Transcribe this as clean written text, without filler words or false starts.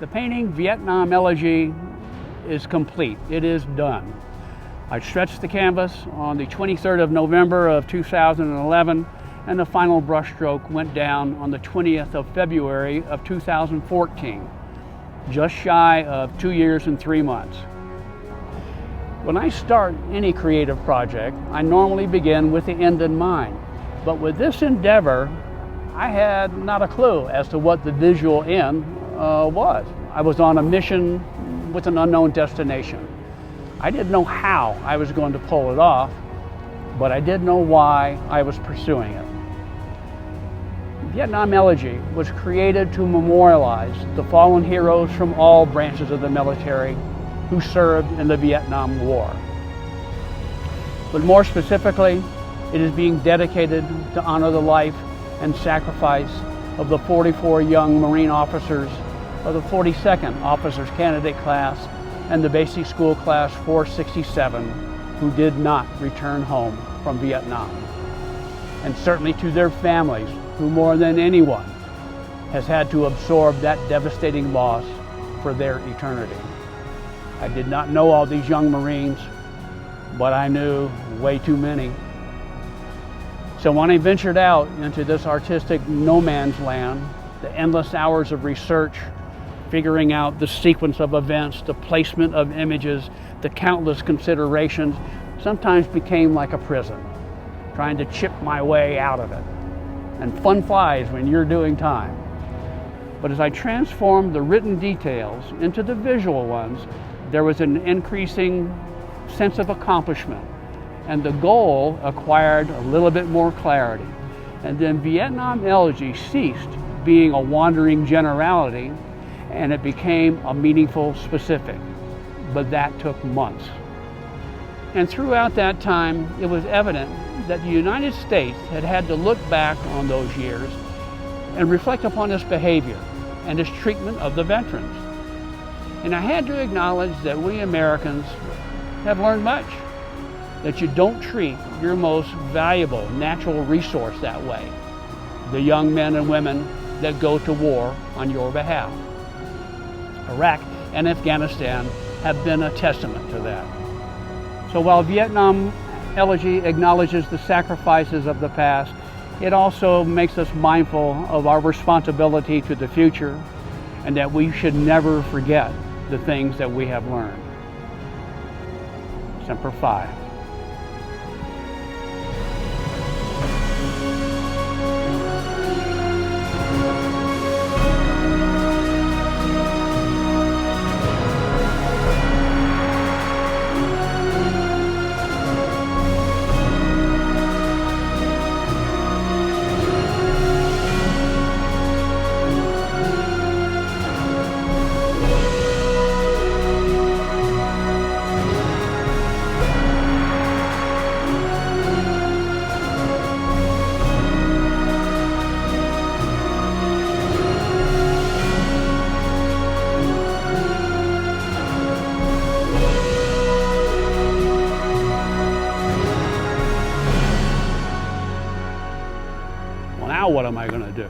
The painting Vietnam Elegy is complete. It is done. I stretched the canvas on the 23rd of November of 2011, and the final brushstroke went down on the 20th of February of 2014, just shy of 2 years and 3 months. When I start any creative project, I normally begin with the end in mind. But with this endeavor, I had not a clue as to what the visual end was. I was on a mission with an unknown destination. I didn't know how I was going to pull it off, but I did know why I was pursuing it. Vietnam Elegy was created to memorialize the fallen heroes from all branches of the military who served in the Vietnam War. But more specifically, it is being dedicated to honor the life and sacrifice of the 44 young Marine officers of the 42nd Officers Candidate class and the Basic School Class 467 who did not return home from Vietnam. And certainly to their families who more than anyone has had to absorb that devastating loss for their eternity. I did not know all these young Marines, but I knew way too many. So when I ventured out into this artistic no man's land, the endless hours of research, figuring out the sequence of events, the placement of images, the countless considerations, sometimes became like a prison, trying to chip my way out of it. And fun flies when you're doing time. But as I transformed the written details into the visual ones, there was an increasing sense of accomplishment, and the goal acquired a little bit more clarity. And then Vietnam Elegy ceased being a wandering generality, and it became a meaningful specific. But that took months. And throughout that time, it was evident that the United States had had to look back on those years and reflect upon its behavior and its treatment of the veterans. And I had to acknowledge that we Americans have learned much, that you don't treat your most valuable natural resource that way, the young men and women that go to war on your behalf. Iraq and Afghanistan have been a testament to that. So while Vietnam Elegy acknowledges the sacrifices of the past, it also makes us mindful of our responsibility to the future, and that we should never forget the things that we have learned. Semper Fi. Now what am I going to do?